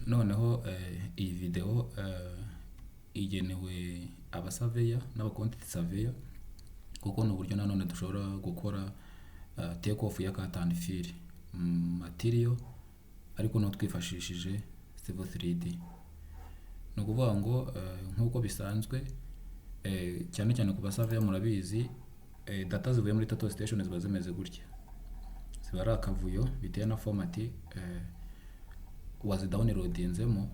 Noneho iyi video igenewe abasaveya n'abakontenti saveya, kuko ni uburyo nanone dushobora gukora take off ya cut and fill material ariko no twifashishije Civil 3D. Ni ukuvuga ngo nk'uko bisanzwe cyane cyane ku basaveya murabizi, data zivuye muri total station ziba zimeze gutya, ziba ari akavuyo biteye na format wazidownloadinzemo.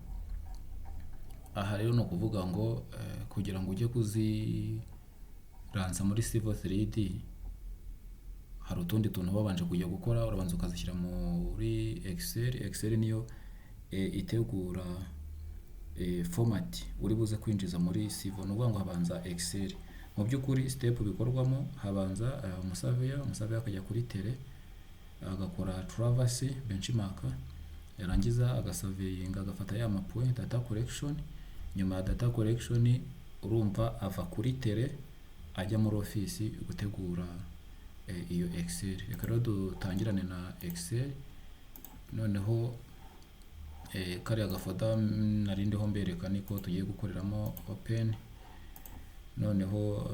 Aha rero no kuvuga ngo kugira ngo ujye kuziransa muri Civil 3D hari utundi tuntu babanje kujya gukora. Urabanza ukazishyira muri Excel niyo itegura format uri buze kwinjiza muri Civil. Ni ukuvuga ngo habanza Excel. Mu by'ukuri step bikorwamo habanza umusaveya akajya kuri tele agakora traverse benchmark, yarangiza agasurveyinga agafata ya mapoint data collection. Nyuma ya data collection urumva ava kuri tele ajya muri office gutegura iyo Excel. Reka rero dutangirane na Excel. Noneho kariya gafoda narindiho mbereka niko tugiye gukoreramo open. Noneho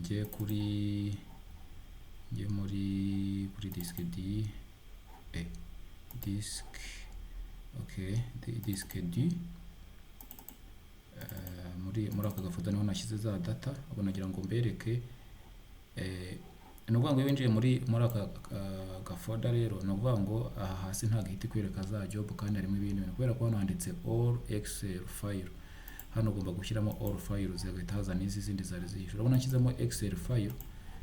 njye muri disk D, disk disk D. Muri aka gafoda niho nashyize za data. Ubu nagira ngo mbereke ni ukuvuga ngo iyo winjiye muri aka gafoda rero ni ukuvuga ngo aha hasi ntabwo ihita ikwereka za job kandi harimo ibindi bintu, kubera ko hano handitse all Excel file. Hano ugomba gushyiramo all files zigahita haza n'izi zindi zari zihishe. Urabona nshyizemo Excel file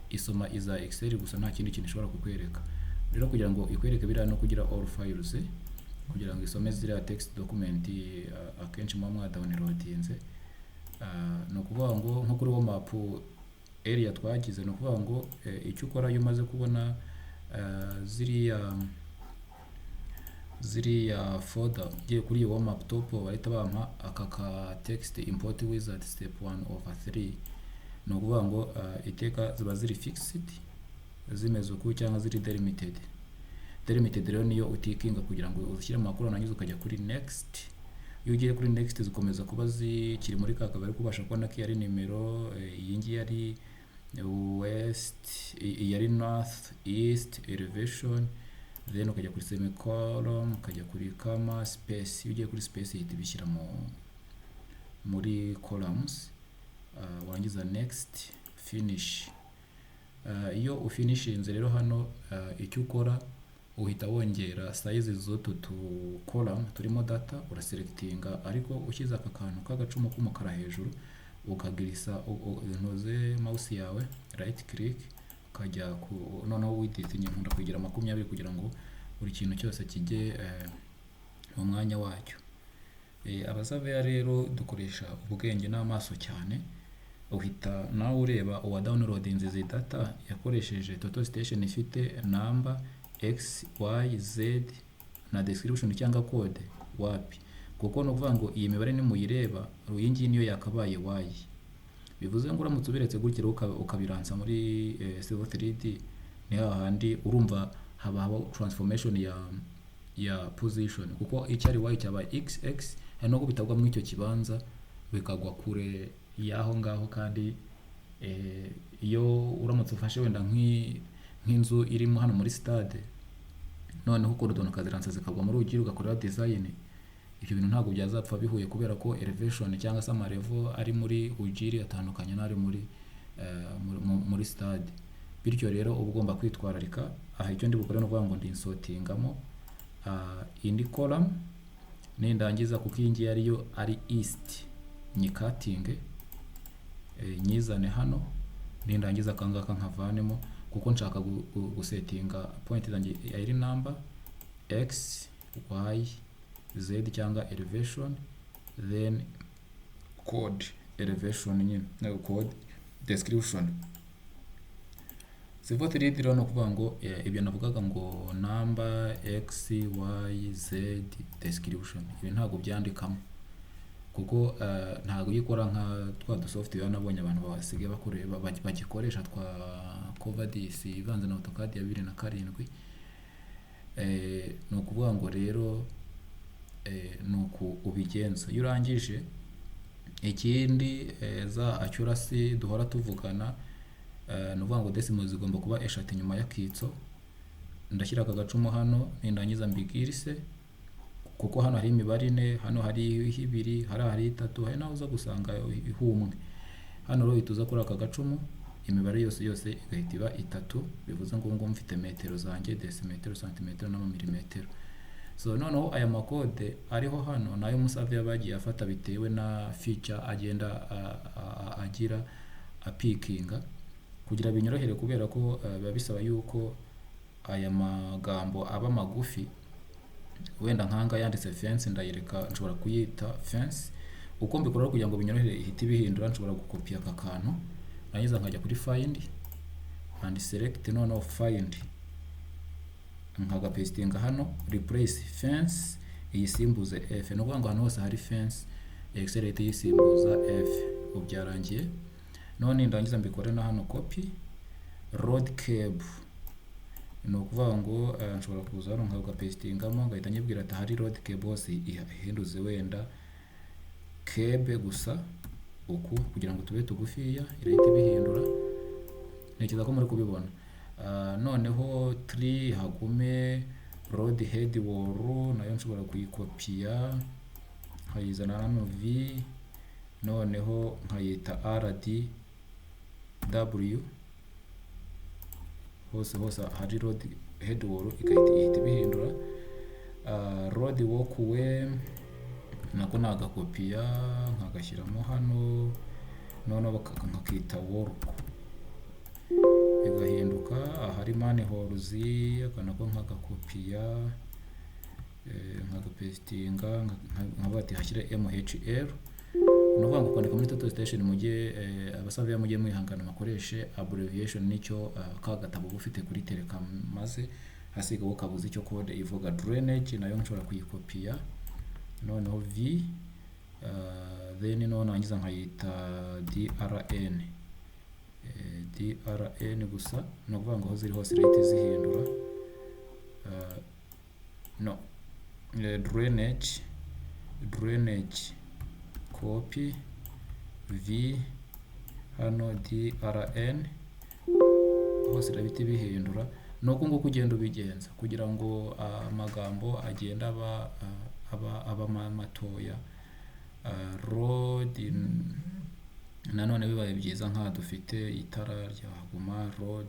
isoma iza Excel gusa nta kindi kintu ishobora kukwereka. Rero kugira ngo ikwereke biriya no kugira all files kugira ngo isome ziriya text document akenshi muba mwadownloadinze. Ni ukuvuga ngo nko kuri map area twagize, ni ukuvuga ngo icyo ukora iyo umaze kubona ziriya folder ugiye kuri iyo map top bahita bampa aka ka text import wizard step 1/3. Ni ukuvuga ngo iteka ziba ziri fixed zimeze uku cyangwa ziri delimited. Delimited rero niyo utikinga kugira ngo uzishyire mu makuru nangiza ukajya kuri next. Iyo ugiye kuri next zikomeza kuba zikiri muri ka kabari kubasha kubona ko ari nimero, iyi ngiyi ari west, yari north, east, elevation, then ukajya kuri semicolon, ukajya kuri comma, space. Iyo ugiye kuri space ihita ibishyira muri columns. Warangiza next, finish. Iyo ufinishinze rero hano icyo ukora uhita wongera size z'utu tu column turimo data, uraselectinga ariko ushyize aka kantu k'agacumu k'umukara hejuru ukagirisa ntuze mouse yawe right click ukajya noneho width nkunda kugira 20 kugira ngo buri kintu cyose kijye mu mwanya wacyo. Abasaveya rero dukoresha ubwenge n'amaso cyane. Uhita nawe ureba uwa downloading izi data yakoresheje total station ifite number x y z na description cyangwa code wapi, kuko no kuvuga ngo iyi mibare nimuyireba iyi ngiyi niyo yakabaye y. Bivuze ngo uramutse ubiretse gukira ukabiransa muri Civil 3D ni hahandi urumva habaho transformation ya position, kuko icyari y cyabaye xx no kubitabwa mu icyo kibanza bikagwa kure yaho ngaho. Kandi iyo uramutse ufashe wenda nk'inzu irimo hano muri stade, noneho ukorodono kaziransa zikagwa muri ugira ugakora design, ibyo bintu ntabwo byazapfa bihuye, kubera ko elevation cyangwa se amarevo ari muri ugiri atandukanye n'ari muri stade. Bityo rero uba ugomba kwitwararika. Aha icyo ndi bukore no kuvuga ngo ndi insortingamo indi column nindangiza, kuko iyi ngiyi ariyo ari east nyikatinge nyizane hano, nindangiza akangaka nkavanemo kuko nshaka gusetinga point zanjye iri number x y z cyangwa elevation, then code elevation nyine code description. Civil 3D rero no kuvuga ngo ibyo navugaga ngo number x y z description ibi ntago byandikamo, kuko ntago yikora nka twa du software nabonye abantu basigaye bakoreba bagikoresha twa Covadis ivanze na AutoCAD ya 2007. No kuvuga ngo rero ubigenza. Iyo urangije ikindi za accuracy duhora tuvugana, ni ukuvuga ngo decimal zigomba kuba eshatu inyuma y'akitso. Ndashyira aka gacumu hano, nindangiza mbigirise, kuko hano hari imibare ine, hano hari ibiri, hari itatu, hari naho uza gusanga ihumwe. Hano rero tuza kuri aka gacumu, imibare yose igahita iba itatu, bivuze ngo ngo mfite metero zanjye, decimetero, santimetero n'amamilimetero. So noneho aya makode ariho hano nayo umusave yabagiye afata bitewe na feature agenda agira apikinga, kugira binyorohere, kubera ko biba bisaba yuko aya magambo aba magufi. Wenda nkanga yanditse fence, ndayireka nshobora kuyita fence. Uko mbikora kugira ngo binyorohere ihite bihindura, nshobora gukopiya aka kantu, nangiza nkajya kuri find and select, noneho find nkagapestinga hano, replace fence iyisimbuze f. No kuvuga ngo hano hose hari fence, accelerate yisimbuza f. Ubyarangiye none ndangiza mbikore na hano copy road cable. No kuvuga ngo nshobora kuza hano nkagapestingamo, ngahita nyibwira ati hari road cable hose ihinduze wenda cable gusa uku, kugira ngo tube tugufiya, irahita bihindura. Ntekereza ko muri kubibona. Noneho 3 hagume road head wall, nayo nshobora kuyikopiya nkayizana hano v, noneho nkayita rd w, hose hari road head wall, ihita bihindura. Road walkway nako nagakopiya nkagashyiramo hano, noneho nkakita walk, igahinduka. Ahari manholes akanako nkagakopiya, nkagapestinga, nkabati hashyire mhl. Nuvuga ngo kwandika muri total station mujye abasavya mujye mwihangana makoreshe abbreviation, nicyo kagatabo bufite kuri Telecom, maze hasiga ukabuza icyo code ivuga drainage, nayo nshobora kuyikopiya, noneho v then no nangiza nkayita drn gusa. No kuvuga ngo aho ziri hose rate zihindura. No drainage copy v, hano drn hose rabiti bihindura. Nuko ngo kugenda ubigenza kugira ngo amagambo agenda aba matoya. Road nanone bibaye byiza nka dufite itara ryahaguma road,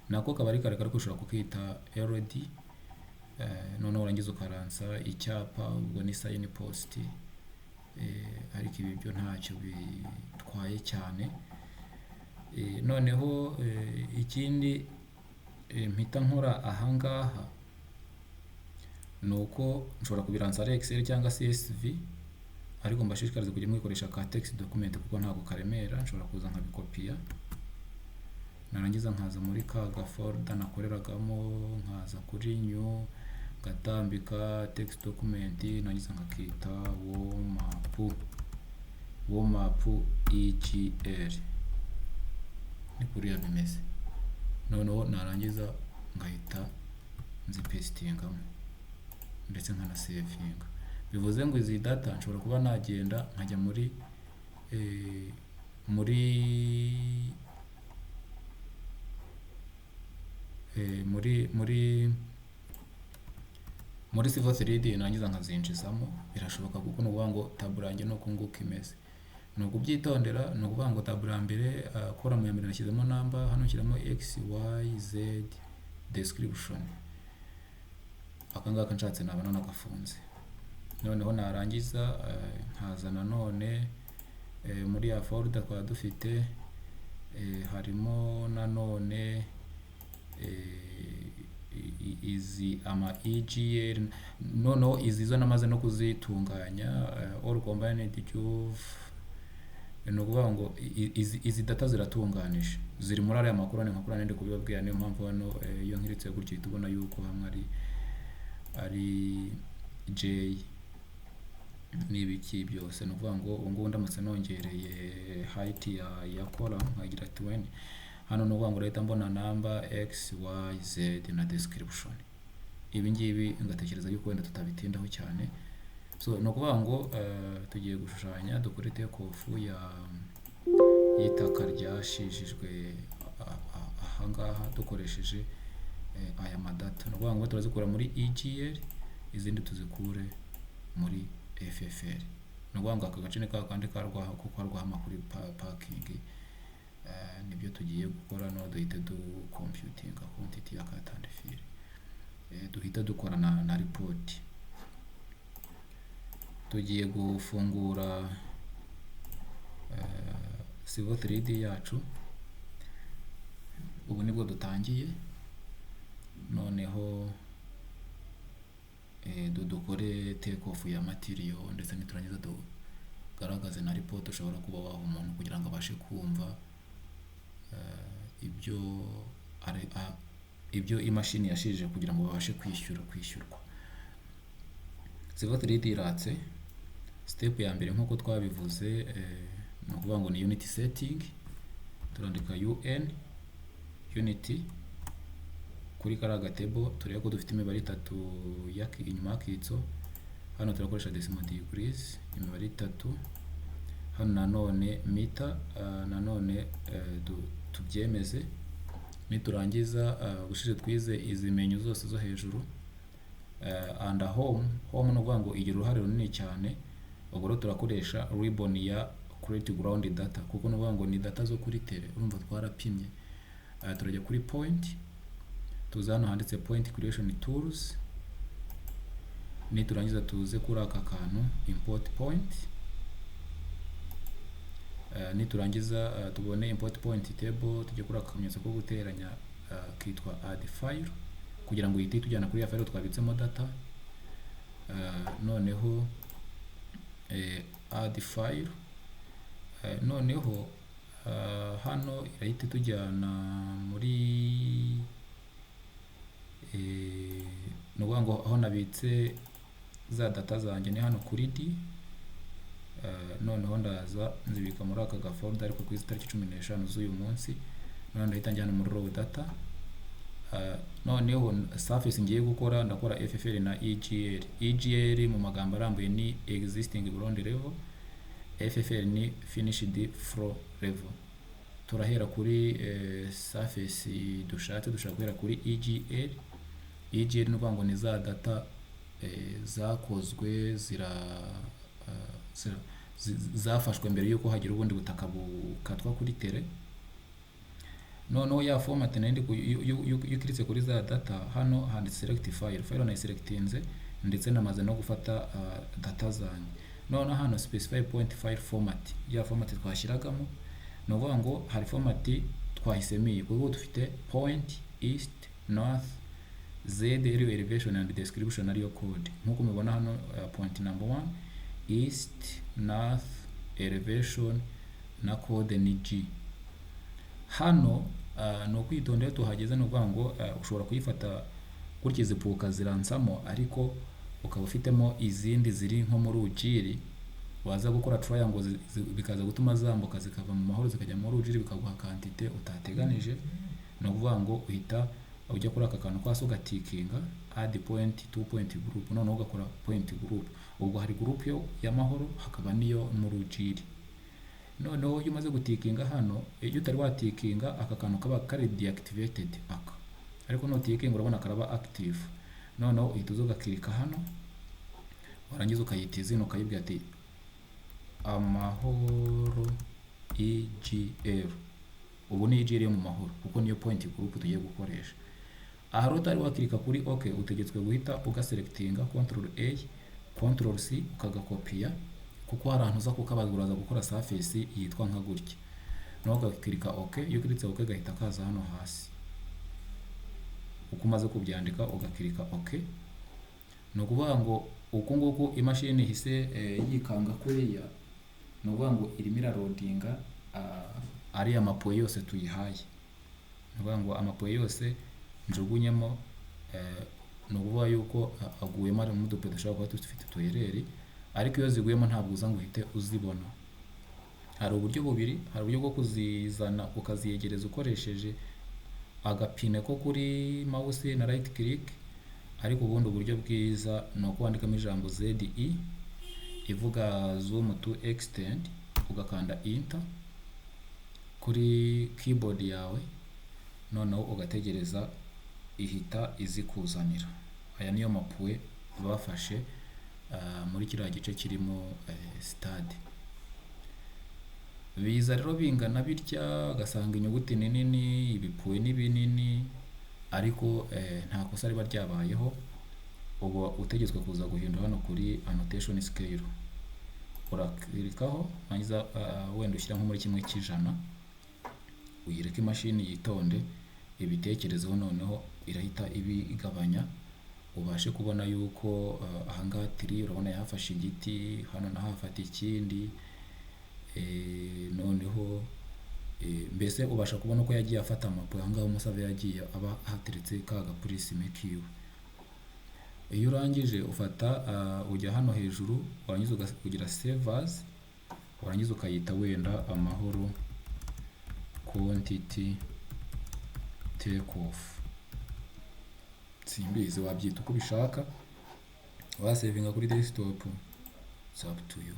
nako kabari karekare ko ushobora kukita LD. None urangiza ukaransa icyapa, ubwo ni sign post, ariko ibi byo ntacyo bitwaye cyane. Noneho ikindi mpita nkora ahangaha, nuko nshobora kubiransa ari Excel cyangwa CSV, ariko mbashishikariza kujya mwikoresha ka text document kuko ntabwo karemera. Nshobora kuza nkabikopiya, narangiza nkaza muri ka folder nakoreragamo, nkaza kuri new, gatambika text document, narangiza nkakita warm-up egl. Ni kuriya bimeze. Noneho narangiza ngahita nzipestingamo ndetse nkana savinga. Bivuze ngo izi data nshobora kuba nagenda nkajya muri Civil 3D, nangiza nkazinjizamo. Birashoboka kuko nuvuga ngo tabula yanjye no kunguka imeze. No kubyitondera, no kuvuga ngo tabula mbere column ya mbere nashyizemo number, hano nshyiramo x y z description. Akangaka nshatse nabana nagafunze. Noneho narangiza nkaza nanone muri ya folder kwa dufite harimo nanone izi ama egl. Noneho izi zo namaze no kuzitunganya, all combined juve. No kuvuga ngo izi data ziratunganije, ziri muri aya makuru ndi kubibabwira. Niyo mpamvu hano iyo nkiritse gutyo tubona yuko hamwe ari j n'ibiki byose. No kuvuga ngo ubu ndamutse nongereye height ya column nkagira 20, hano no kuvuga ngo leta mbona number x y z na description. Ibi ngibi ngatekereza yuko wenda tutabitindaho cyane. so no kuvuga ngo tugiye gushushanya dukore take off y'itaka ryashishijwe ahangaha dukoresheje aya madata. No kuvuga ngo turazikura muri EGL, izindi tuzikure muri FFL. No kuvuga ngo aka gace ni kakandi karwaha kuko harwahama kuri parking. Nibyo tugiye gukora, no duhita du computing quantity ya cut and fill. Duhita dukora na report. Tugiye gufungura Civil 3D yacu. Ubu nibwo dutangiye, noneho dukore take off ya material, ndetse niturangiza tugaragaze na report ushobora kuba waha umuntu kugira ngo abashe kumva ibyo imashini yashije kugira ngo babashe kwishyurwa. Civil 3D iratse. Step ya mbere nkuko twabivuze no kuvuga ngo ni unity setting. Turandika unity kuri karaga table, turebe ko dufite imibare 3 inyuma y'akitso. Hano turakoresha decimal degrees, imibare 3. Hano nanone meter, nanone tubyemeze. Niturangiza gushije twize izi menu zose zo hejuru. And home no kuvuga ngo igira uruhare runini cyane. Ubwo turakoresha ribbon ya create ground data, kuko no kuvuga ngo ni data zo kuri tele, urumva twarapimye. Turajya kuri point, tuza hano handitse point creation tools. Niturangiza tuze kuri aka kantu import point. Niturangiza tubone import point table, tujye kuri akamenyetso ko guteranya kitwa add file, kugira ngo ihite tujyana kuri ya file twabitsemo data. Noneho add file, noneho hano irahita tujyana muri no kuvuga ngo aho nabitse za data zanjye ni hano kuri D. Noneho ndaza nzibika muri aka ga folder, ariko kuri tariki 15 z'uyu munsi. Noneho ndahita njyana muri raw data. Noneho surface ngiye gukora ndakora FFL na EGL. EGL mu magambo arambuye ni existing ground level, FFL ni finished floor level. Turahera kuri surface dushaka guhera kuri EGL. EGL no kuvuga ngo ni za data zakozwe zafashwe mbere yuko hagira ubundi butaka bukatwa kuri tele. Noneho ya format nende yukiritse kuri za data, hano handitse select file na selectinze, ndetse namaze no gufata data zanjye. Noneho hano specify point file format, ya format twashyiragamo. No kuvuga ngo hari format twahisemo, kuko dufite point, east, north, z area elevation and description ariyo code. Nkuko mubona hano point number 1 east, north, elevation na code ni G. Hano no kwitondera tuhageze, no kuvuga ngo ushobora kuyifata gutya zipuka ziransamo, ariko ukaba ufitemo izindi ziri nko muri ujiri, waza gukora triangle bikaza gutuma zambuka zikava mu mahoro zikajya muri ujiri, bikaguha quantité utateganije. No kuvuga ngo uhita ujya kuri aka kantu kwase ugatikinga add point to point group, noneho ugakora point group. Ubwo hari group yo y'amahoro, hakaba niyo muri ujiri. Noneho iyo umaze gutikinga hano, iyo utari watikinga aka kantu kaba kari deactivated aka, ariko no tikinga urabona karaba active. Noneho uhita uza ugakirika hano, warangiza ukayita izina, ukayibwira ati amahoro EGL. Ubu ni EGL yo mu mahoro, kuko niyo point group tugiye gukoresha. Aha utari wakirika kuri OK, utegetswe guhita ugaselectinga Ctrl A, Ctrl C, ukagakopiya, kuko hari ahantu uza kukabaguraza gukora surface yitwa nka gutya. Noneho ugakirika OK, iyo ukiritse OK gahita kaza hano hasi. Uko umaze kubyandika ugakirika OK, no kuvuga ngo uko nguko imashini hise yikanga kuriya. No kuvuga ngo irimo irarodinga ari amapoye yose tuyihaye. No kuvuga ngo amapoye yose njugunyemo, no kuvuga yuko aguyemo ari mu dupe dushobora kuba dufite tuyereri, ariko iyo ziguyemo ntabwo uza ngo uhite uzibona. Hari uburyo bubiri, hari uburyo bwo kuzizana ukaziyegereza ukoresheje agapine ko kuri mouse na right click, ariko ubundi uburyo bwiza no kwandikamo ijambo ZE ivuga zoom to extend, ugakanda enter kuri keyboard yawe, noneho ugategereza ihita izikuzanira. Aya niyo mapue bafashe muri kiriya gice kirimo stade. Biza rero bingana bitya, ugasanga inyuguti ni nini, ibipue ni binini, ariko nta kosa riba ryabayeho. Ubu utegetswe kuza guhindura hano kuri annotation scale, urakirikaho manyiza wenda ushyira nko muri 1/100, uyireka imashini yitonde ibitekerezo, noneho irahita igabanya, ubashe kubona yuko ahangaha tiri urabona yafashe igiti, hano naho hafata ikindi, noneho mbese ubasha kubona uko yagiye afata amapo ahangaha umusave yagiye aba hateretse kaga prisme kiwe. Iyo urangije ufata ujya hano hejuru, warangiza kugira save as, warangiza ukayita wenda amahoro quantity take off, simbizi wabyita uko ubishaka, wasavinga kuri desktop, it's up to you.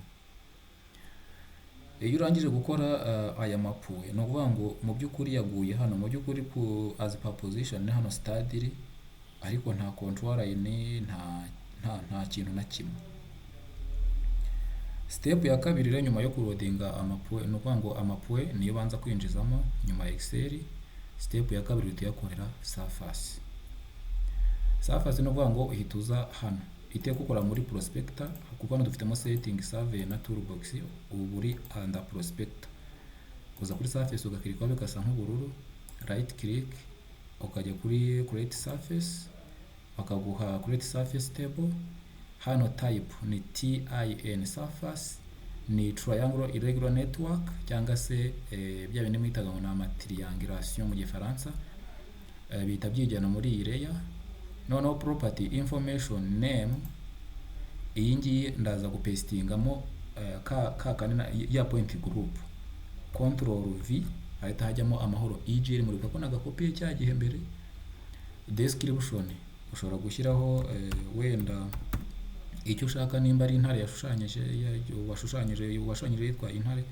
Iyo urangije gukora aya mapue, no kuvuga ngo mu by'ukuri yaguye hano, mu by'ukuri as per position ni hano stade, ariko nta control line, nta kintu na kimwe. Step ya kabiri rero nyuma yo kuloadinga amapue, no kuvuga ngo amapue niyo banza kwinjizamo nyuma ya Excel. Step ya kabiri tuyakorera surface. Surface no kuvuga ngo uhituza hano iteka ukora muri prospector, kuko hano dufitemo setting survey na toolbox, uburi under prospector. Uza kuri surface ugakirika bikasa nk'ubururu, right click ukajya kuri create surface, bakaguha create surface table. Hano type ni TIN surface, ni triangle irregular network, cyangwa se bya bindi mwitaga ngo na triangulation mu gifaransa, bita byijyana muri iyi layer. Noneho property information name, iyi ngiyi ndaza gupastingamo kanina ya point group, control V, ahita hajyamo amahoro EGL, muri ko nagakopiye cya gihe mbere. Description ushobora gushyiraho wenda icyo ushaka, nimba ari intare yashushanyije, washushanyije yitwa intare.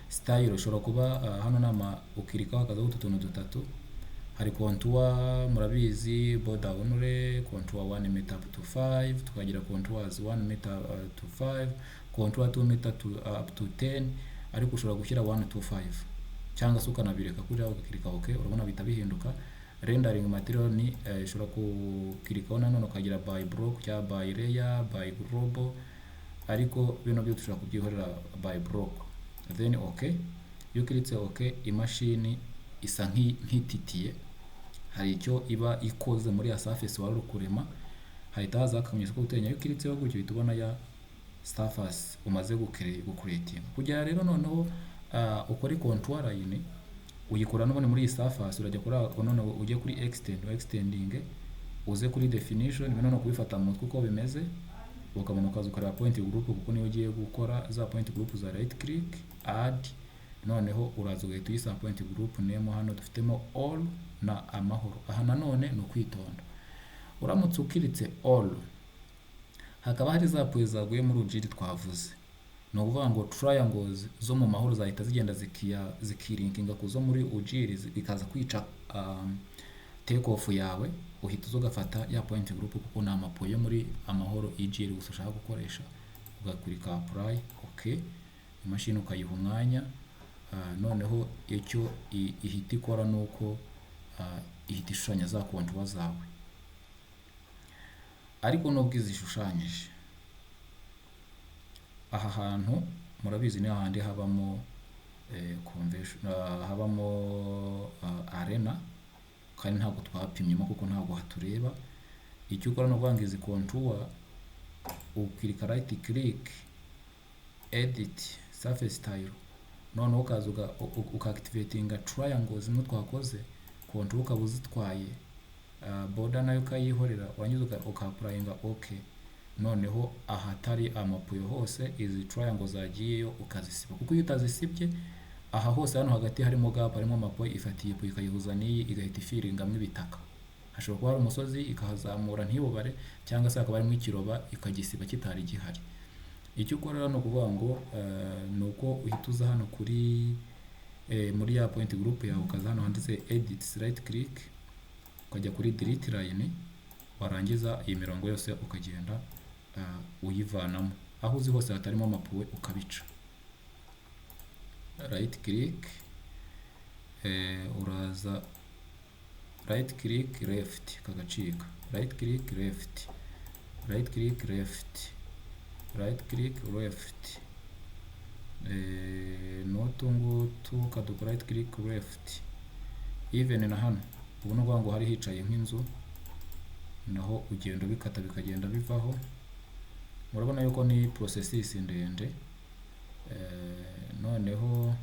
Style ushobora kuba hano nama ukirikaho hakazaho utuntu dutatu, hari contour murabizi, border only, contour 1 meter up to 5, tukagira contours 1 meter to 5, contour 2 meter to up to 10, ariko ushobora gushyira 1 to 5 cyangwa se ukanabireka kuri aho ukirika okay, urabona bita bihinduka. Rendering material ni ushobora kukirikaho nanone ukagira by block cyangwa by layer, by global, ariko bino byo tushobora kubyihorera by block. Then okay, iyo ukiritse okay, imashini isa nk'ititiye, hari icyo iba ikoze muri ya surface wari kurema, hahita haza akamenyesho ko gutenya. Iyo ukiritseho gutyo uhita ubona ya surface umaze gucreating. Kugira rero noneho ukore contour line, uyikora none muri iyi surface, urajya kuri none ujye kuri extending, uze kuri definition, none kubifata mu mutwe uko bimeze, ukamanuka ukareba point group, kuko niyo ugiye gukora za point group za right click add, noneho uraza ugahita uyisa point group name. Hano dufitemo all na amahoro. Aha nanone ni ukwitonda, uramutse ukiritse all hakaba hari za pue zaguye muri ujiri twavuze, no kuvuga ngo triangles zo mu mahoro zahita zigenda zikirinkinga kuzo muri ujiri, bikaza kwica take off yawe. Uhita uzogafata ya point group, kuko na mapue yo muri amahoro ijiri gusa ushaka gukoresha, ugakurika apply okay, imashini ukayiha umwanya. Noneho icyo ihita ikora nuko ihita ishushanya za contour zawe, ariko nubwo izishushanyije aha hantu murabizi ni ahandi habamo convention, habamo arena, kandi ntabwo twapimyemo kuko ntabwo hatureba. Icyo ukora no kuvanga izi contour, ukirika right click edit surface style, none ukaza ukaactivatinga triangles zimwe twakoze, contour ukabuzitwaye, border nayo ukayihorera, wanyuze ukapplyinga okay. Noneho ahatari amapue hose izi triangles zagiyeyo ukazisiba, kuko iyo utazisibye aha hose hano hagati harimo gap, harimo amapue, ifatiye pue ikayihuza n'iyi igahita ifiringamwe ibitaka. Hashobora kuba hari umusozi ikahazamura ntibubare, cyangwa se akaba harimo ikiroba ikagisiba kitari gihari. icyo ukora rero ni ukuvuga ngo ni uko uhita uza hano kuri muri ya point group yawe, ukaza hano handitse edit, right click, ukajya kuri delete line, warangiza iyi mirongo yose ukagenda uyivanamo, aho uzi hose hatarimo amapuwe ukabica. Right click, uraza right click left kagacika, right click left, right click left, right click left, n'utu ngutu kaduka right click left, even na hano ubu ni ukuvuga ngo hari hicaye nk'inzu, naho ugenda ubikata bikagenda bivaho. Murabona yuko ni processes ndende. Noneho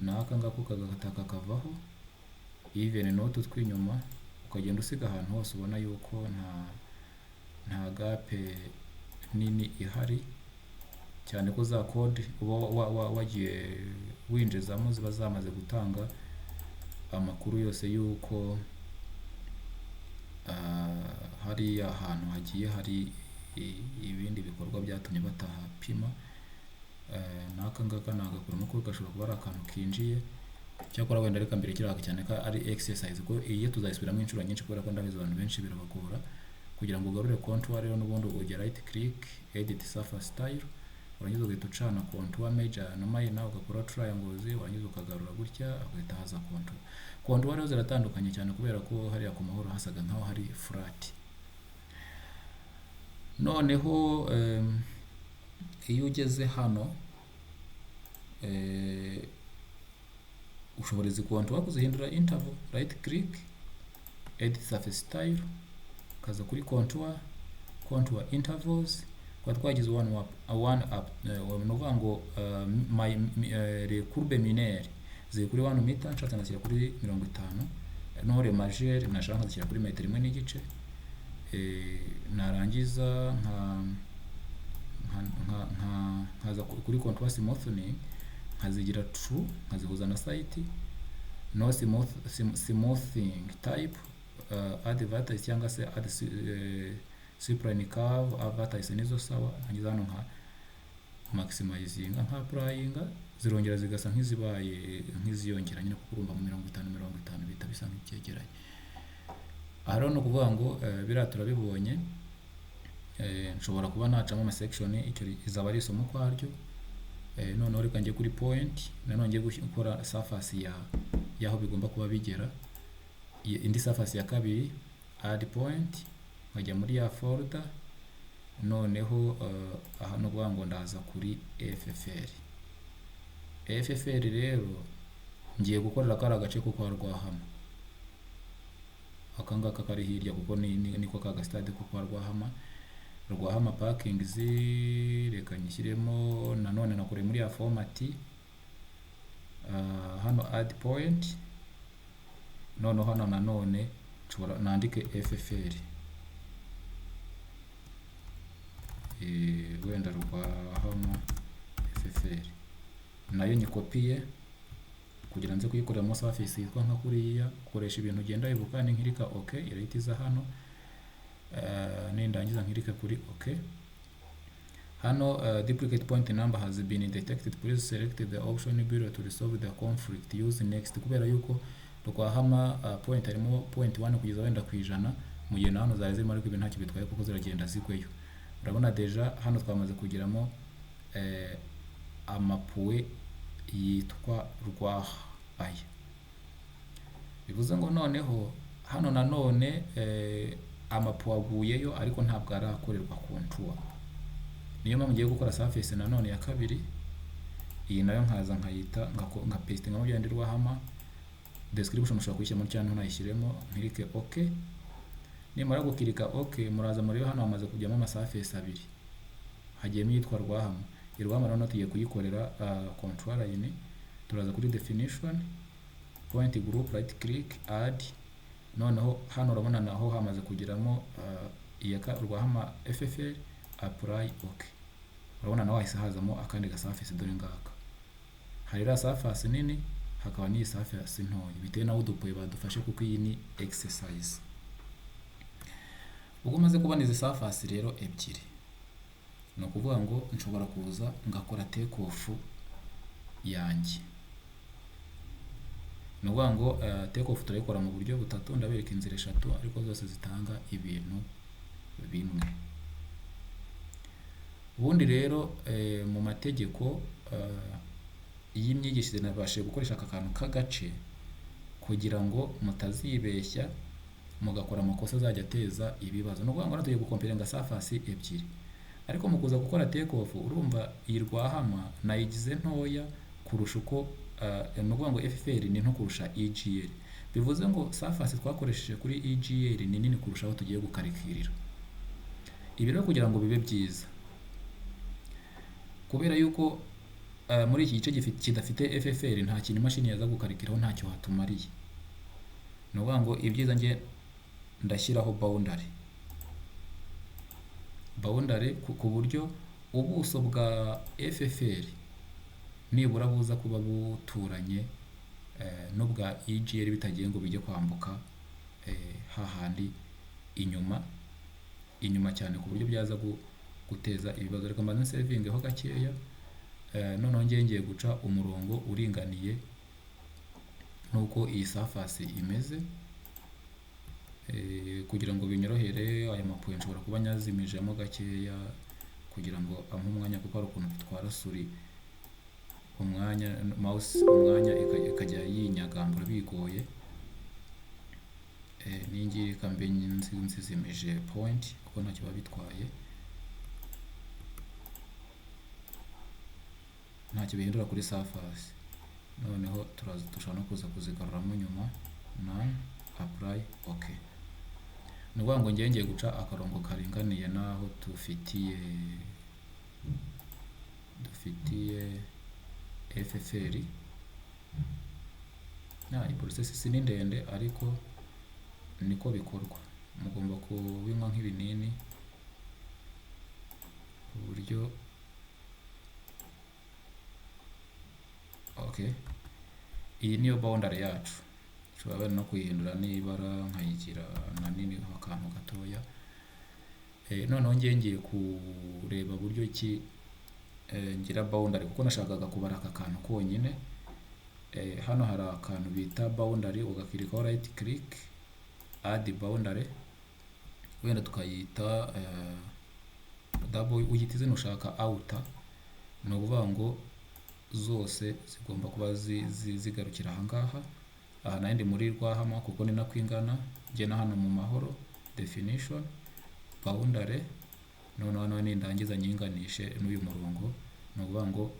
n'aka ngako kagakata kakavaho, even n'utu tw'inyuma ukagenda usiga ahantu hose ubona yuko nta gape nini ihari, cyane ko za code uba wagiye winjizamo ziba zamaze gutanga amakuru yose yuko hari ahantu hagiye hari ibindi bikorwa byatumye batahapima. N'aka ngaka nagakuramo kuko gashobora kuba ari akantu kinjiye, cyakora wenda reka mbere kiraga cyane ko ari exercise, ko iyo tuzayisubiramo inshuro nyinshi kubera ko ndabizi abantu benshi birabagora kugira ngo ugarure contour. Rero n'ubundi ujya right click, edit surface style, urangiza ugahita ucana contour major na minor, ugakora triangles, urangiza ukagarura gutya, ugahita haza contour. Contour rero ziratandukanye cyane kubera ko hariya ku mahoro hasaga nkaho hari flat. Noneho iyo ugeze hano ushobora izi contour kuzihindura interval, right click, edit surface style, kaza kuri contour intervals, kwa twagize one up nuvuga ngo les courbes mineures ziri kuri 1 meter, nshatse nashyira kuri 50, noneho les majeures nashaka nkazishyira kuri 1.5 n'igice. Narangiza nkaza kuri contour smoothing, nkazigira true, nkazihuza na site, no smoothing type, add vertex cyangwa se add supline curve, vertex nizo sawa. Ngiza hano nka maximizing, nka applying, zirongera zigasa nk'izibaye nk'iziyongera nyine, kuko urumva mu 50 bita bisa nk'icyegeranye. Aha no kuvuga ngo biriya turabibonye. Nshobora kuba nacamo ama section, icyo izaba ari isomo kwaryo. Noneho reka njye kuri point, nanone ngiye gukora surface yaho bigomba kuba bigera, indi surface ya kabiri, add point, nkajya muri ya folder. Noneho aha no kuvuga ngo ndaza kuri FFR rero ngiye gukorera kara gace ko kwa Rwahama, akangaka kari hirya kuko niko kaga stade ko kwa Rwahama parking reka nyishyiremo. Nanone nakore muri ya format, hano add point, noneho hano nanone nshobora nandike FFR, wenda Rwahama FFR, nayo nyikopiye kugira nze kuyikorera mo surface yitwa nka kuriya. Ukoresha ibintu ugenda wibuka, ni nkirika okay, irahitiza hano. Nindangiza nkirika kuri okay. Hano duplicate point number has been detected, please select the option below to resolve the conflict, use next. Kubera yuko Rwahama point harimo point 1 kugeza wenda ku 100, mu gihe hano zari zirimo ariko ibintu ntacyo bitwaye kuko ziragenda zigweyo. Urabona deja hano twamaze kugiramo amapuwe yitwa Rwahaya. Bivuze ngo noneho hano nanone amapuwe aguyeyo ariko ntabwo arakorerwa contour. Niyo mpamvu ngiye gukora surface nanone ya kabiri, iyi nayo nkaza nkayita nka paste nka byandi Rwahama. Description ushobora kuyishyira mu cyane nayishyiremo, nkirike okay. Nimara gukirika okay, muraza murebe hano hamaze kujyamo ama surface abiri, hagiyemo yitwa Rwahama. Rwahama rero tugiye kuyikorera contour line. Turaza kuri definition, point group, right click, add. Noneho hano urabona naho hamaze kugiramo iyaka Rwahama FFR, apply okay. Urabona naho hahise hazamo akandi ga surface dore ngaka. Hari ra surface nini, hakaba ni surface ntoya, bitewe naho udupuye badufashe kuko iyi ni exercise. Ubwo maze kubona izi surface rero ebyiri, ni ukuvuga ngo nshobora kuza ngakora take off yanjye. ni ukuvuga ngo take off turayikora mu buryo butatu, ndabereka inzira eshatu ariko zose zitanga ibintu bimwe. Ubundi rero mu mategeko y'imyigishirize nabashije gukoresha aka kantu k'agace kugira ngo mutazibeshya mugakora amakosa azajya ateza ibibazo. Ni ukuvuga ngo natugiye gukomperenga surface ebyiri, ariko mu kuza gukora take off urumva iyi rwahama nayigize ntoya kurusha uko ni ukuvuga ngo FFR ni nto kurusha EGL, bivuze ngo surface twakoresheje kuri EGL ni nini kurusha aho tugiye gukarikirira. Ibi rero kugira ngo bibe byiza, kubera yuko muri iki gice kidafite FFR nta kintu imashini yaza gukarikiraho, ntacyo hatumariye. Ni ukuvuga ngo ibyiza nge ndashyiraho boundary ku buryo ubuso bwa FFR nibura buza kuba buturanye n'ubwa EGL bitagiye ngo bijye kwambuka hahandi inyuma cyane, ku buryo byaza guteza ibibazo. Reka mbanze nsevingeho gakeya, noneho ngiye guca umurongo uringaniye nuko iyi surface imeze, kugira ngo binyorohere. Aya mapuye nshobora kuba nyazimijemo gakeya kugira ngo ampe umwanya, kuko hari ukuntu bitwara suri mouse umwanya ikajya yinyagambura bigoye. Ningi reka mbe nzizimije point kuko ntacyo biba bitwaye, ntacyo bihindura kuri surface. Noneho dushobora no kuza kuzigaruramo nyuma. None apply okay. Ni ukuvuga ngo ngiye guca akarongo karinganiye naho dufitiye FFR. Iyi process si ni ndende ariko niko bikorwa, mugomba kubinywa nk'ibinini ku buryo okay. Iyi niyo boundary yacu, nshobora no kuyihindura n'ibara nkayigira na nini akantu gatoya. Noneho ngiye kureba buryo ki ngira boundary, kuko nashakaga kubara aka kantu konyine. Hano hari akantu bita boundary, ugakirikaho right click add boundary, wenda tukayita double, uyita izina ushaka outer. Ni ukuvuga ngo zose zigomba kuba zigarukira ahangaha. Aha nayo ndi muri rwahama kuko ni nako ingana. Gena hano mu mahoro definition boundary, noneho nindangiza nyinganishe n'uyu murongo. Ni ukuvuga ngo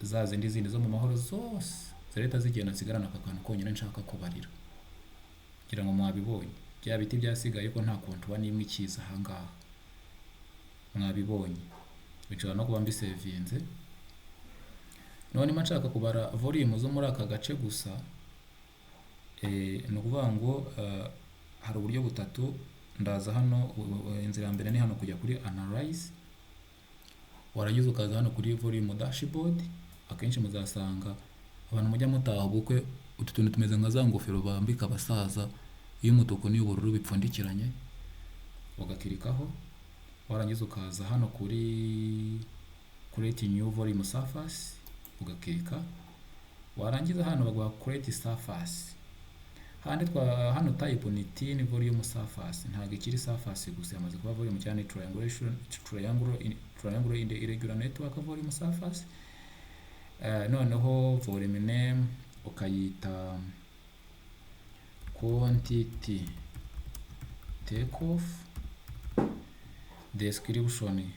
za zindi zo mu mahoro zose zirahita zigenda nsigarana aka kantu konyine nshaka kubarira, kugira ngo mwabibonye bya biti byasigaye ko nta kontuba n'imwe ikiza ahangaha. Mwabibonye bishobora no kuba mbisevinze. None niba nshaka kubara volume zo muri aka gace gusa, ni ukuvuga ngo hari uburyo butatu. Ndaza hano, inzira ya mbere ni hano kujya kuri analyze, warangiza ukaza hano kuri volume dashboard. Akenshi muzasanga abantu mujya mutaha ubukwe utu tuntu tumeze nka za ngofero bambika abasaza, y'umutuku n'iy'ubururu bipfundikiranye, ugakirikaho. Warangiza ukaza hano kuri create new volume surface, ugakirika. Warangiza hano baguha create surface. Hano type ni thin volume surface, ntabwo ikiri surface gusa, yamaze kuba volume cyane triangle in the irregular network volume surface. Noneho volume name ukayita quantity take off. Description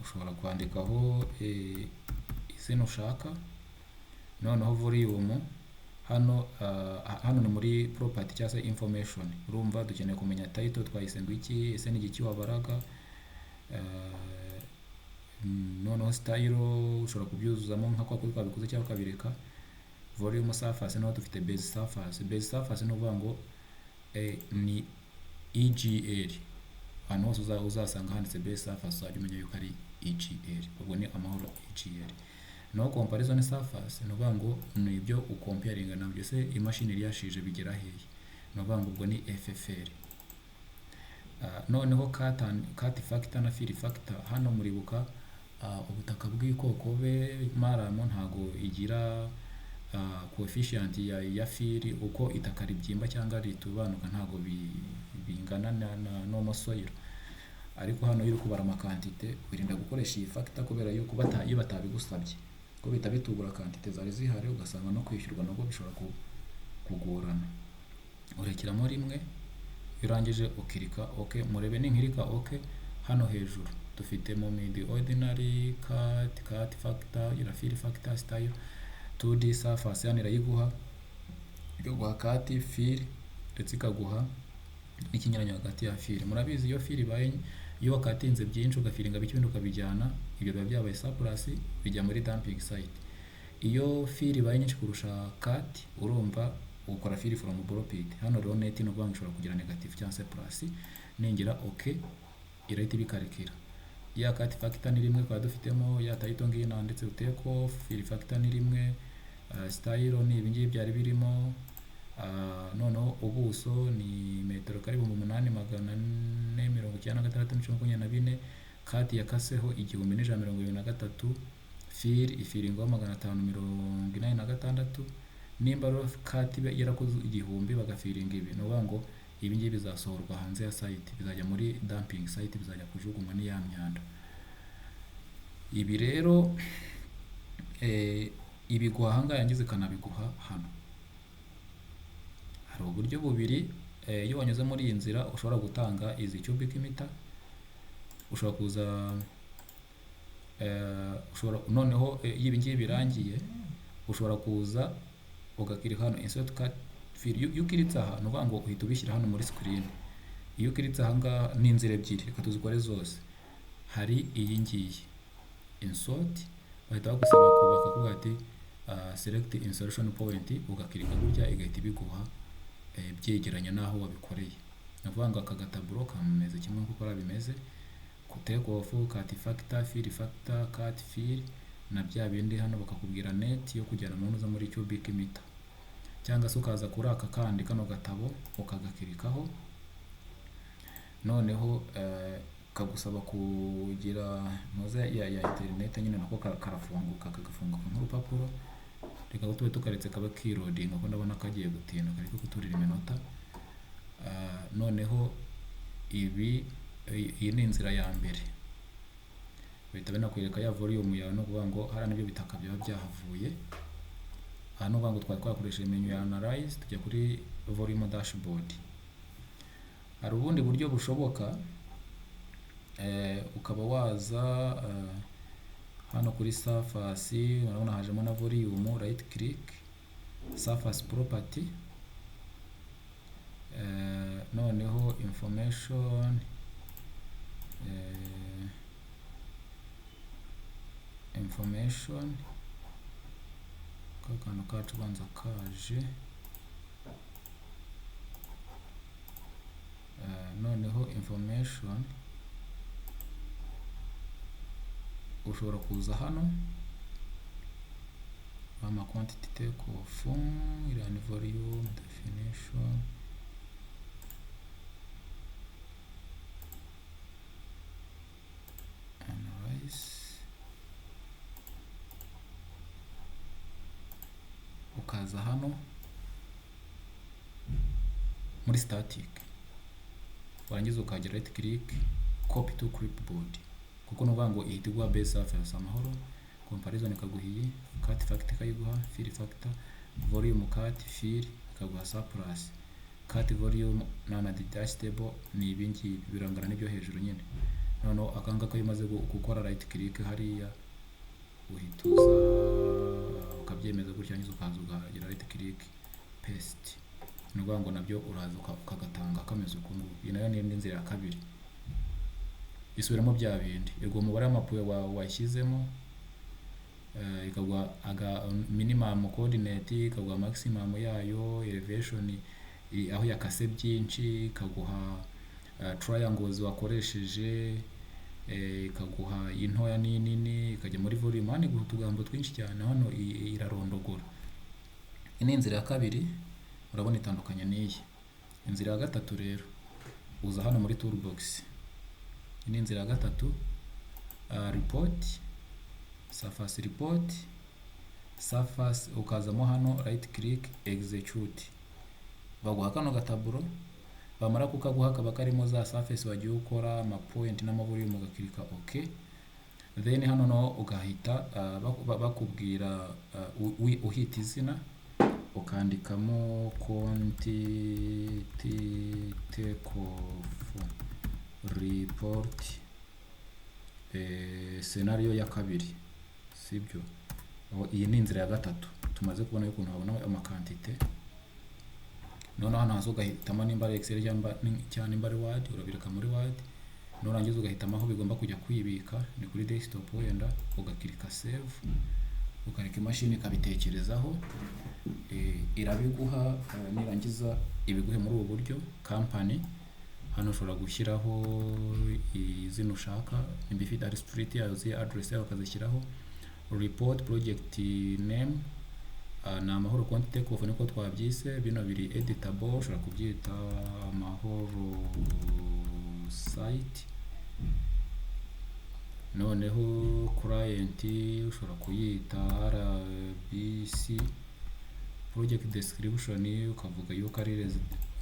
ushobora kwandikaho izina ushaka. Noneho volume hano ni muri property cyangwa se information. Urumva dukeneye kumenya title twayise ngo iki, ese ni iki wabaraga. Noneho style ushobora kubyuzuzamo nka kwa twabikoze cyangwa ukabireka. Volume surface naho dufite base surface. Base surface ni ukuvuga ngo ni EGL. Hano hose uzasanga handitse base surface uzajya umenya yuko ari EGL, ubwo ni amahoro EGL. No comparison surface ni ukuvuga ngo ni ibyo ukomparinga nabyo, se imashini yashije bigera hehe. Ni ukuvuga ngo ubwo ni FFR. noneho cut factor na fill factor hano muribuka ubutaka bw'ikokobe maramo ntago igira coefficient ya fill uko itaka ribyimba cyangwa ritubanuka ntago bingana na normal soil, ariko hano iyo uri kubara amakantite wirinda gukoresha iyi factor kubera yuko iyo batabigusabye ko bita bitubura kantite zari zihari ugasanga no kwishyurwa nabwo bishobora kugorana. Urekiramo rimwe urangije ukirika OK. Murebe ninkirika OK, hano hejuru dufitemo mid ordinary cut factor ira fill factor style 2D surface yani irayiguha cut fill ndetse ikaguha n'ikinyuranyo hagati ya fill. Murabizi iyo fill ibaye iyo wakatinze byinshi ugafiringa bikibindi ukabijyana ibyo biba byabaye surplus bijya muri dumping site. Iyo fill ibaye nyinshi kurusha cut urumva ukora fill from borrow pit. Hano rero net no kuvuga ushobora kugira negative cyangwa surplus, ningira OK irahita ibikarikira. Ya cut factor ni rimwe kwa dufitemo ya title ngiyi nanditse uteko, fill factor ni rimwe, style ni ibingibi byari birimo, noneho ubuso ni metero kari 8,496,124, cut yakaseho 1123, fill ifiringo 586, nimba ro cut yarakoze 1000 bagafiringa ibi no ngo ibi ngibi bizasohorwa hanze ya site bizajya muri dumping site bizajya kujugunywa ni ya myanda. Ibi rero ibiguha hanga yangize kanabiguha hano. Hari uburyo bubiri iyo wanyuze muri iyi nzira ushobora gutanga izi cubic meter, ushobora kuza noneho ibi ngibi birangiye ushobora kuza ugakirika hano insert cut fill. Iyo ukiritse aha no ngo uhita ubishyira hano muri screen. Iyo ukiritse aha ngaha ni inzira ebyiri reka tuzikore zose. Hari iyi ngiyi insert bahita bagusaba kubaka kuvuga ati select insertion point, ugakirika gutya igahita ibiguha byegeranya naho wabikoreye. Navuga ngo aka gataburo kameze kimwe nkuko bimeze ku take off cut factor fill factor cut fill na bya bindi hano bakakubwira net yo kujyana mu ntuza muri cubic meter, cyangwa se ukaza kuri aka kandi kano gatabo ukagakirikaho noneho kagusaba kugira ntuza ya internet nyine nako karafunguka kagafunguka nk'urupapuro. Reka tube tukaretse kaba keyloading kuko ndabona kagiye gutinda kariko kuturira iminota. Noneho iyi ni inzira ya mbere bahita banakwereka ya volume yawe no kuvuga ngo hari n'ibyo bitaka byaba byahavuye. Hano ngo twakoresheje menu ya analyze tujya kuri volume dashboard. Hari ubundi buryo bushoboka ukaba waza hano kuri surface urabona hajemo na volume, right click surface property, noneho information kakano kacu banza kaje, noneho information ushobora kuza hano ama quantity take off iran volume definition analyze, ukaza hano muri static warangiza ukagira right click copy to clipboard kuko nuvuga ngo ihita igwa base surface amahoro, comparison ikaguhiye, cut factor ikayiguha, fill factor, volume cut fill ikaguha surplus, cut volume na detachable ni ibingi birangana n'ibyo hejuru nyine. Noneho akanga ko imaze gukora right click hariya uhituza ukabyemeza gutya ngizo ukaza ukagira right click paste, nuvuga ngo nabyo uraza ukagatanga kameze uko nguko. Iyi nayo ni inzira ya kabiri isubiramo bya bindi irwo mubare w'amapuye washyizemo ikagwa aga minimum coordinate ikagwa maximum yayo, elevation aho yakase byinshi ikaguha triangles wakoresheje, ikaguha intoya nini ikajya muri volume. Hano guha utugambo twinshi cyane hano irarondogora. Ini inzira ya kabiri urabona itandukanye n'iyi. Inzira ya gatatu rero uza hano muri toolbox. Iyi ni inzira ya gatatu. Report, surface report, surface, ukazamo hano right click execute, baguha kano gataburo, bamara kukaguha kaba karimo za surface wagiye ukora, ama point n'amavolume, ugakirika okay. Then hano no ugahita bakubwira uhita izina, ukandikamo quantity take off report scenario ya kabiri, sibyo? Iyi ni inzira ya gatatu. Tumaze kubona ukuntu habona amakantite. Noneho hano hazo ugahitamo nimba ari Excel cyangwa nimba ari Word, urabireka muri Word. Nurangiza ugahitamo aho bigomba kujya kwibika, ni kuri desktop wenda, ugakirika save, ukareka imashini ikabitekerezaho, irabiguha. Nirangiza ibiguhe muri ubu buryo. Company, hano ushobora gushyiraho izina ushaka, nimba ifite ari street yayo, address yayo ukazishyiraho. Report, project name, na amahoro quantity take off niko twabyise. Bino biri editable, ushobora kubyita amahoro site. Noneho client ushobora kuyita RBC. Project description ukavuga yuko ari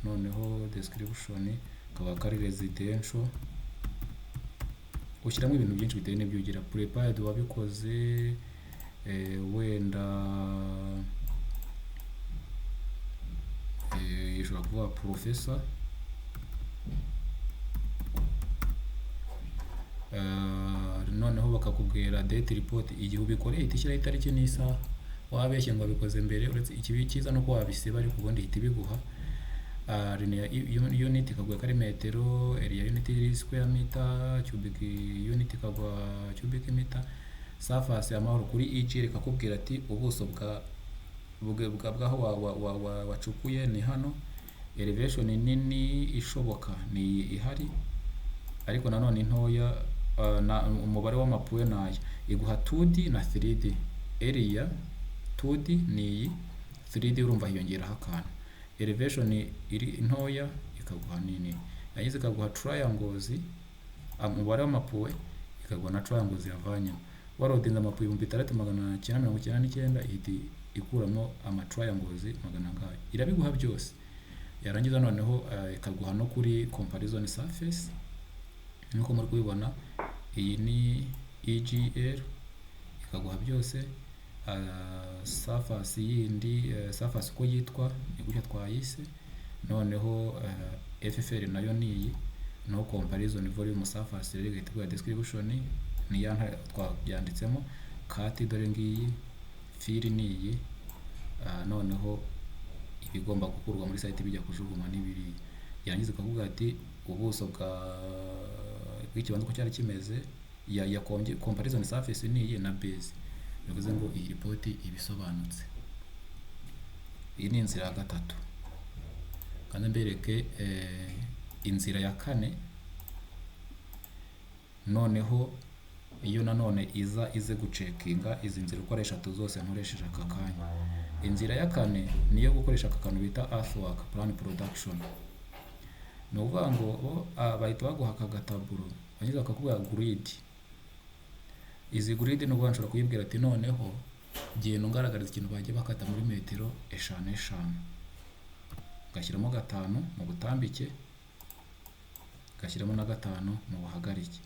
noneho description ukaba ari residential. Ushyiramo ibintu byinshi bitewe n'ibyo ugira. Prepared wabikoze, wenda ushobora kuvuga professor. Noneho bakakubwira date report, igihe ubikoreye itishyiraho itariki n'isaha. Wabeshye ngo wabikoze mbere, uretse ikibi cyiza nuko wabisiba, ariko ubundi ihita ibiguha. Unit ikaguha kari metero, area unit square meter, cubic unit ikagwa cubic meter. Surface amahoro kuri EG ikakubwira ati ubuso bwaho wacukuye ni hano. Elevation nini ishoboka ni ihari, ariko nanone ntoya. Umubare w'amapuwe nayo iguha 2D na 3D. Area 2D ni 3D, urumva hiyongeraho akantu. Elevation iri ntoya ikaguha nini, yagize ikaguha triangles. Umubare w'amapuwe ikaguha na triangles yavanye. Warodinze amapuwe 6999 ihita ikuramo ama triangles 100. Irabiguha byose. Yarangiza noneho ikaguha no kuri comparison surface, nkuko muri kubibona. Iyi ni EGL, ikaguha byose. Surface yindi, surface uko yitwa ni gutya twayise. Noneho FFL nayo ni iyi, no comparison volume surface rero igahita description ni ya twabyanditsemo. Cut dore ngiyi, fill ni iyi. Noneho ibigomba gukurwa muri site bijya kujugunywa n'ibiri. Yangize akavuga ati ubuso bw'ikibanza uko cyari kimeze, ya comparison surface ni iyi na base. Bivuze ngo iyi report ibisobanutse. Iyi ni inzira ya gatatu. Kandi mbereke inzira ya kane. Noneho iyo nanone ize gucekinga izi nzira uko ari eshatu zose nkoresheje aka kanya. Inzira ya kane niyo gukoresha aka kantu bita Earthwork Plan Production. Ni ukuvuga ngo bahita baguha aka gataburo, bagize bakakubwira grid. Izi grid ni ukuvuga nshobora kuyibwira ati noneho genda ungaragariza ikintu bagiye bakata muri metero 5 gashyiramo 5 mu butambike, gashyiramo na 5 mu buhagarike.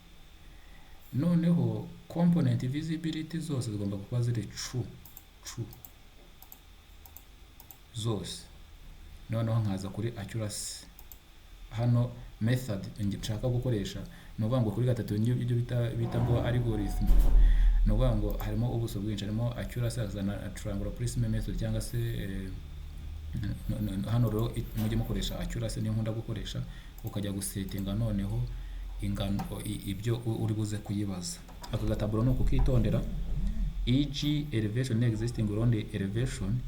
Noneho component visibility zose zigomba kuba ziri true zose. Noneho nkaza kuri accuracy. Hano method nshaka gukoresha ni ukuvuga ngo kuri gatatu ibyo bita ngo algorithm. Ni ukuvuga ngo harimo ubuso bwinshi, harimo accuracy na triangular placement method, cyangwa se hano rero mujye mukoresha accuracy, niyo nkunda gukoresha. Ukajya gusettinga noneho ingano ibyo uri buze kuyibaza. Aka gataburo no kukitondera. EG elevation existing ground elevation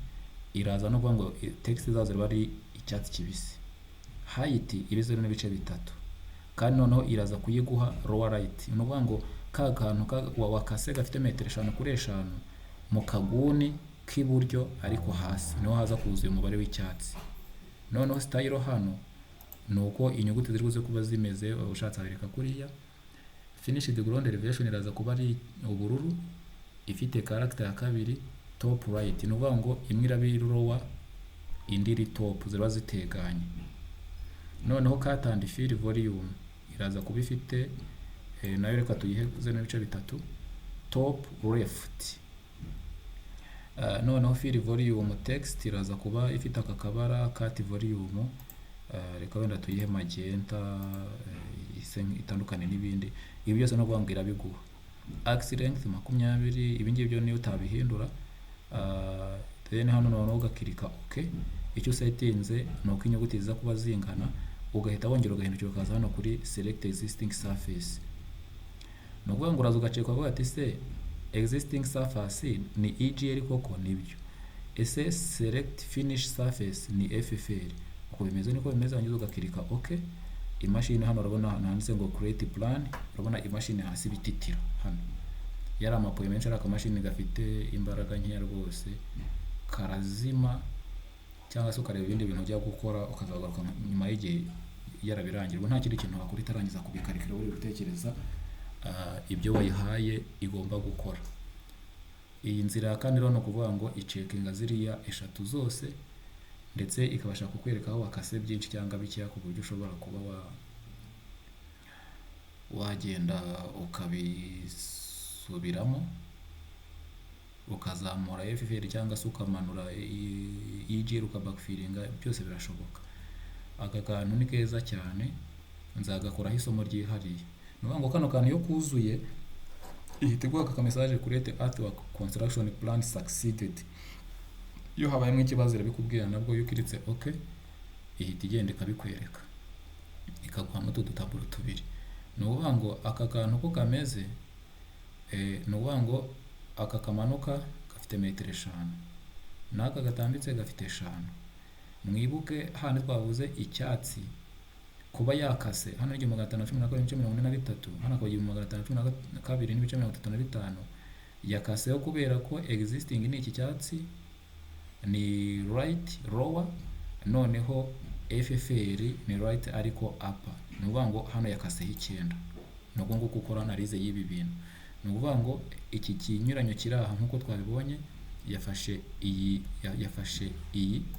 iraza no kuvuga ngo text zazo bari icyatsi kibisi. Height ibizo n'ibice bitatu. Kandi noneho iraza kuyiguha lower right. Ni ukuvuga ngo ka kantu wakase gafite metero 5x5 mu kaguni k'iburyo ariko hasi niho haza kuzuye umubare w'icyatsi. Noneho style hano nuko inyuguti ziri buze kuba zimeze ushatse abereka kuriya. Finished ground elevation iraza kuba ari ubururu ifite character ya kabiri top right, ni ukuvuga ngo imwe iraba iri lower indi iri top, ziba ziteganye. Noneho cut and fill volume iraza kuba ifite nayo reka tuyihe n'ibice bitatu, top left. Noneho fill volume text iraza kuba ifite aka kabara cut volume, reka wenda tuyihe magenta itandukanye n'ibindi. Ibi byose no kuvuga ngo irabiguha. Axis length 20, ibi ngibyo niyo utabihindura. Then hano noneho ugakirika OK. Icyo setinze nuko inyuguti ziza kuba zingana, ugahita wongera ugahindukira ukaza hano kuri select existing surface. No kuvuga ngo uraza ugaceka avuga ati se existing surface ni EGL koko nibyo, ese select finish surface ni FFL. Uko bimeze niko bimeze, wangiza ugakirika OK. Imashini hano urabona handitse ngo create plan, urabona imashini hasi bititira hano. Yari amapoye menshi ari akamashini gafite imbaraga nkeya rwose, karazima cyangwa se ukareba ibindi bintu bya gukora ukazagaruka nyuma y'igihe yarabirangirwa. Nta kindi kintu wakora itarangiza kubikarikira uri gutekereza ibyo wayihaye igomba gukora. Iyi nzira kandi rero no kuvuga ngo icekinga ziriya eshatu zose, ndetse ikabasha kukwereka aho wakase byinshi cyangwa bikeya ku buryo ushobora kuba wagenda ukabisubiramo ukazamura FFL cyangwa se ukamanura EGL ukabackfillinga, byose birashoboka. Aka kantu ni keza cyane, nzagakoraho isomo ryihariye. Nuvuga ngo kano kantu iyo kuzuye ihita iguha aka message create earthwork construction plan succeeded. Iyo habayemo ikibazo irabikubwira nabwo iyo ukiritse OK ihita igenda ikabikwereka, ikaguha n'utu dutaburo tubiri. Ni ukuvuga ngo aka kantu ko kameze ni ukuvuga ngo aka kamanuka gafite metero 5 n'aka gatambitse gafite 5. Mwibuke hano twavuze icyatsi kuba yakase hano 1512.43, hano kwa 1512.35 yakaseho kubera ko existing ni iki cyatsi ni right lower, noneho FFL ni right ariko upper. Ni ukuvuga ngo hano yakaseho 9. Ni ukuvuga ngo ukora analyse y'ibi bintu. Ni ukuvuga ngo iki kinyuranyo kiri aha nkuko twabibonye, yafashe iyi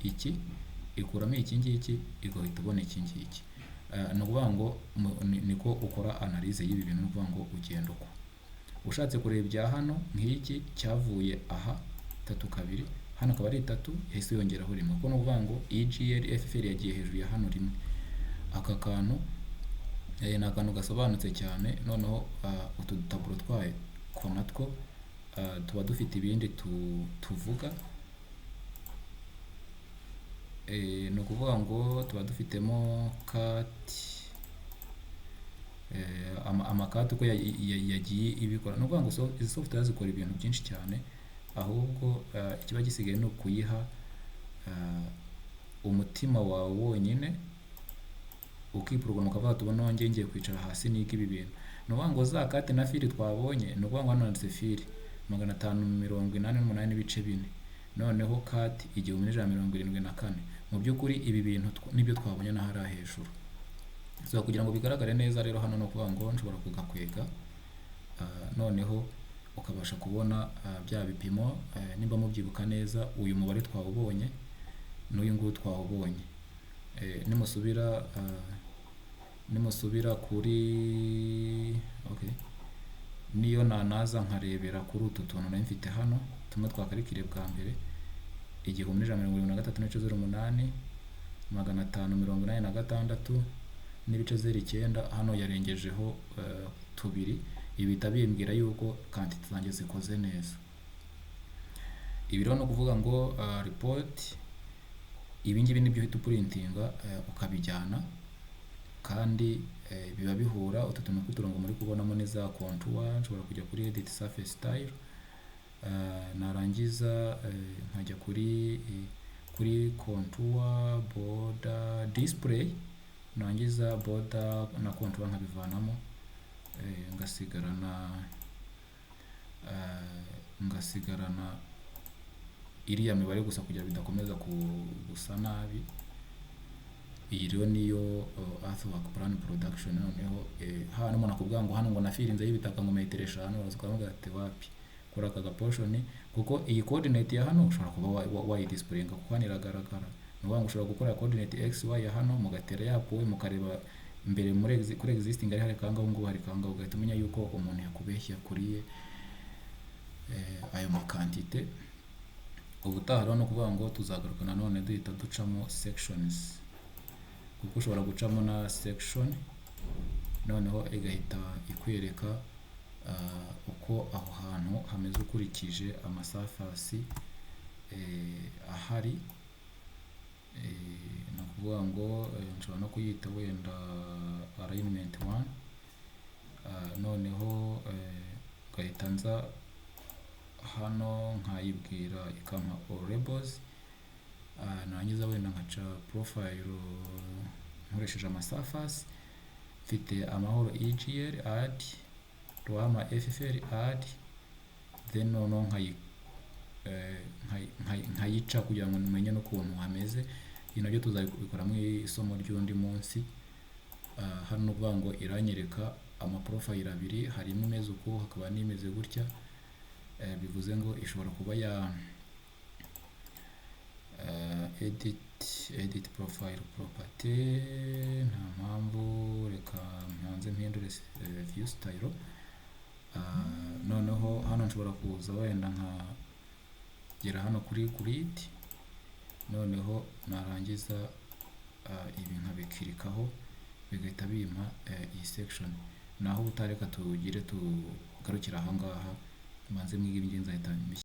iki ikuramo iki ngiki igahita ubona iki ngiki. Ni ukuvuga ngo niko ukora analyse y'ibi bintu. Ni ukuvuga ngo ugenda uko ushatse kureba ibya hano nk'iki cyavuye aha 3 hano akaba ari 3 yahise yongeraho rimwe, kuko ni ukuvuga ngo EGL FFL yagiye hejuru ya hano rimwe. Aka kantu ni akantu gasobanutse cyane. Noneho utu dutaburo twayo ko natwo tuba dufite ibindi tuvuga. Ni ukuvuga ngo tuba dufitemo cut amakati uko yagiye ibikora. Ni ukuvuga ngo izi software zikora ibintu byinshi cyane, ahubwo ikiba gisigaye ni ukuyiha umutima wawe wonyine, ukiprograma ukavuga tubona wanjye ngiye kwicara hasi niga ibi bintu. Ni ukuvuga ngo za kate na fili twabonye, ni ukuvuga ngo hano handitse fili 588.4, noneho kate 1174. Mu by'ukuri ibi bintu nibyo twabonye na hariya hejuru. So kugira ngo bigaragare neza rero hano no kuvuga ngo nshobora kugakwega, noneho ukabasha kubona bya bipimo. Nimba mubyibuka neza uyu mubare twawubonye n'uyu nguyu twawubonye. Nimusubira kuri okay, niyo nanaza nkarebera kuri utu tuntu nari mfite hano tumwe twakarikire bwa mbere 1173.08, 586 n'ibice 09. Hano yarengejeho tubiri. Ibi tabimbwira yuko quantity zanjye zikoze neza. Ibi rero no kuvuga ngo report ibi ngibi nibyo uhita printinga ukabijyana, kandi biba bihura. Utu tuntu tw'uturongo muri kubonamo neza contour, nshobora kujya kuri edit surface style, narangiza nkajya kuri contour border display, narangiza border na contour nkabivanamo, ngasigarana iriya mibare gusa kugira bidakomeza gusa nabi. iyi rero niyo earthwork plan production. Noneho hano umuntu akubwira ngo hano ngo nafirinze y'ibitaka ngo metero 5, ukavuga ati wapi, kora aka portion, kuko iyi coordinate ya hano ushobora kuba wayidisplayinga kuko hano iragaragara. Ni ukuvuga ngo ushobora gukora coordinate x y ya hano mugatera yapuwe mukareba imbere kuri existing ari hari kangaho ngo hari kangaho, ugahita umenya yuko umuntu yakubeshya kuri ayo makantite. Ubutaha rero no kuvuga ngo tuzagaruka nanone duhita ducamo sections, kuko ushobora gucamo na section noneho igahita ikwereka uko aho hantu hameze ukurikije amasafasi ahari. Ni ukuvuga ngo nshobora no kuyita wenda alignment 1, noneho gahita nza hano nkayibwira ikampa all labels, narangiza wenda nkaca profile nkoresheje amasafasi, mfite amahoro EGL add, Rwama FFL add, then noneho nkayica kugira ngo mumenye n'ukuntu hameze. Ibi nabyo tuzabikora mu isomo ry'undi munsi. Hano uvuga ngo iranyereka amaprofile abiri, harimo imeze uko hakaba n'imeze gutya. Bivuze ngo ishobora kuba ya edit profile property, nta mpamvu, reka mpanze mpindure view style. Noneho hano nshobora kuza wenda nkagera hano kuri grid, noneho narangiza ibi nkabikirikaho bigahita bimpa iyi section. Naho utareka tugarukira aha ngaha, manze mwige ibingenzi ahita